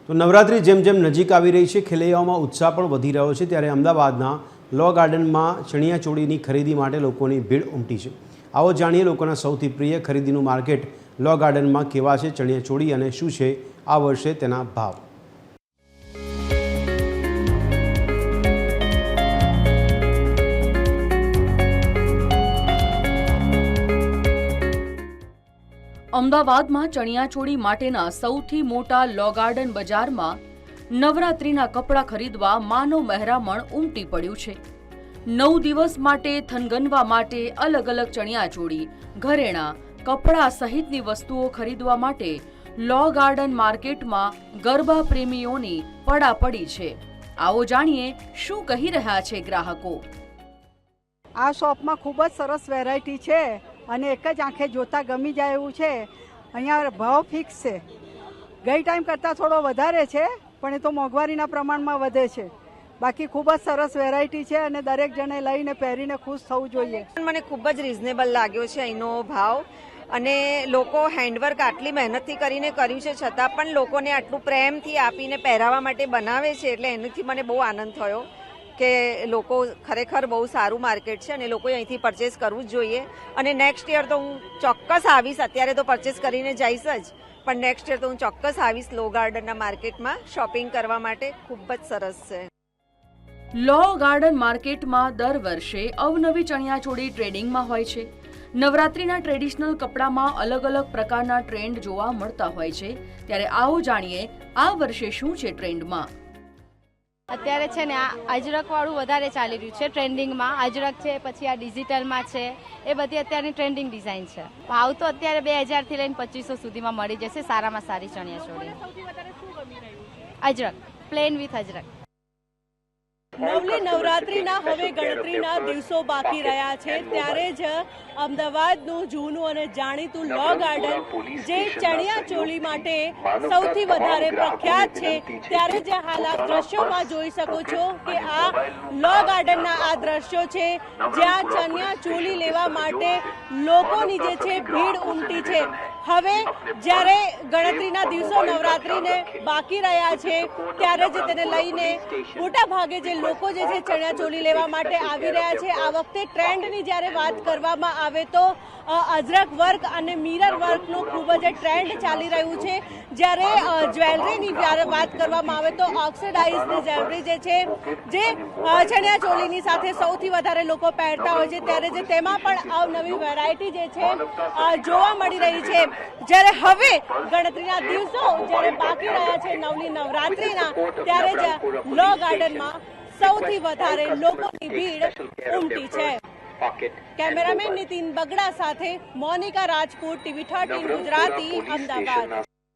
તો નવરાત્રી જેમ જેમ નજીક આવી રહી છે, ખેલૈયાઓમાં ઉત્સાહ પણ વધી રહ્યો છે, ત્યારે અમદાવાદના લો ગાર્ડનમાં ચણિયાચોળીની ખરીદી માટે લોકોની ભીડ ઉમટી છે। આવો જાણીએ લોકોના સૌથી પ્રિય ખરીદીનું માર્કેટ લો ગાર્ડનમાં કેવા છે ચણિયાચોળી અને શું છે આ વર્ષે તેના ભાવ। અમદાવાદમાં ચણિયાચોળી માટેના સૌથી મોટા લો ગાર્ડન બજારમાં નવરાત્રીના કપડાં ખરીદવા માનવ મહેરામણ ઉમટી પડ્યું છે। 9 દિવસ માટે થનગનવા માટે અલગ અલગ ચણિયાચોળી, ઘરેણાં, કપડાં સહિતની વસ્તુઓ ખરીદવા માટે લો ગાર્ડન માર્કેટમાં ગરબા પ્રેમીઓની પડાપડી છે। આવો જાણીએ શું કહી રહ્યા છે ગ્રાહકો। આ શોપમાં ખૂબ જ સરસ વેરાયટી છે અને એક જ આંખે જોતા ગમી જાય એવું છે। અહીંયા ભાવ ફિક્સ છે, ગઈ ટાઈમ કરતાં થોડો વધારે છે પણ એ તો મોંઘવારીના પ્રમાણમાં વધે છે। બાકી ખૂબ જ સરસ વેરાયટી છે અને દરેક જણે લઈને પહેરીને ખુશ થવું જોઈએ। મને ખૂબ જ રિઝનેબલ લાગ્યો છે અહીંનો ભાવ અને લોકો હેન્ડવર્ક આટલી મહેનતથી કરીને કર્યું છે છતાં પણ લોકોને આટલું પ્રેમથી આપીને પહેરાવા માટે બનાવે છે, એટલે એનાથી મને બહુ આનંદ થયો કે લોકો ખરેખર બહુ સારું માર્કેટ છે અને લોકોએ અહીંથી પરચેસ કરવું જ જોઈએ। અને નેક્સ્ટ યર તો હું ચોક્કસ આવીશ, અત્યારે તો પરચેસ કરીને જઈશ જ, પણ નેક્સ્ટ યર તો હું ચોક્કસ આવીશ લો ગાર્ડનના માર્કેટમાં શોપિંગ કરવા માટે। ખૂબ જ સરસ છે। લો ગાર્ડન માર્કેટમાં દર વર્ષે અવનવી ચણિયાચોળી ટ્રેડિંગમાં હોય છે। નવરાત્રીના ટ્રેડિશનલ કપડામાં અલગ અલગ પ્રકારના ટ્રેન્ડ જોવા મળતા હોય છે, ત્યારે આવો જાણીએ આ વર્ષે શું છે ટ્રેન્ડમાં। અત્યારે છે ને આ અજરક વાળું વધારે ચાલી રહ્યું છે ટ્રેન્ડિંગમાં। અજરક છે, પછી આ ડિજિટલમાં છે, એ બધી અત્યારની ટ્રેન્ડિંગ ડિઝાઇન છે। ભાવ તો અત્યારે 2000 થી લઈને 2500 સુધીમાં મળી જશે સારામાં સારી ચણિયાચોળી। અજરક, પ્લેન વિથ અજરક। નવલી નવરાત્રીના હવે ગણતરીના દિવસો બાકી રહ્યા છે, ત્યારે જ અમદાવાદનું જૂનું અને જાણીતું લો ગાર્ડન જે ચણિયાચોળી માટે સૌથી વધારે પ્રખ્યાત છે, ત્યારે જ હાલ આપ દ્રશ્યોમાં જોઈ શકો છો કે આ લો ગાર્ડનના આ દ્રશ્યો છે જ્યાં ચણિયાચોળી લેવા માટે લોકોની જે છે ભીડ ઉમટી છે। હવે જ્યારે ગણતરીના દિવસો નવરાત્રીને બાકી રહ્યા છે ત્યારે જ તેને લઈને મોટા ભાગે જે લોકો જે છે ચણિયાચોળી લેવા માટે આવી રહ્યા છે। આ વખતે ટ્રેન્ડની જ્યારે વાત કરવામાં આવે તો અજરક વર્ક અને મિરર વર્કનું ખૂબ જ ટ્રેન્ડ ચાલી રહ્યું છે। જ્યારે જ્વેલરીની જ્યારે વાત કરવામાં આવે તો ઓક્સિડાઇઝની જ્વેલરી જે છે જે ચણિયાચોળીની સાથે સૌથી વધારે લોકો પહેરતા હોય છે, ત્યારે જે તેમાં પણ અવનવી વેરાયટી જે છે જોવા મળી રહી છે। જ્યારે હવે ગણતરીના દિવસો જ્યારે બાકી રહ્યા છે નવલી નવરાત્રીના, ત્યારે જ લો ગાર્ડનમાં સૌથી વધારે લોકોની ભીડ ઉમટી છે। કેમેરામેન નીતિન બગડા સાથે મોનિકા રાજપૂત, TV 13 ગુજરાતી, અમદાવાદ।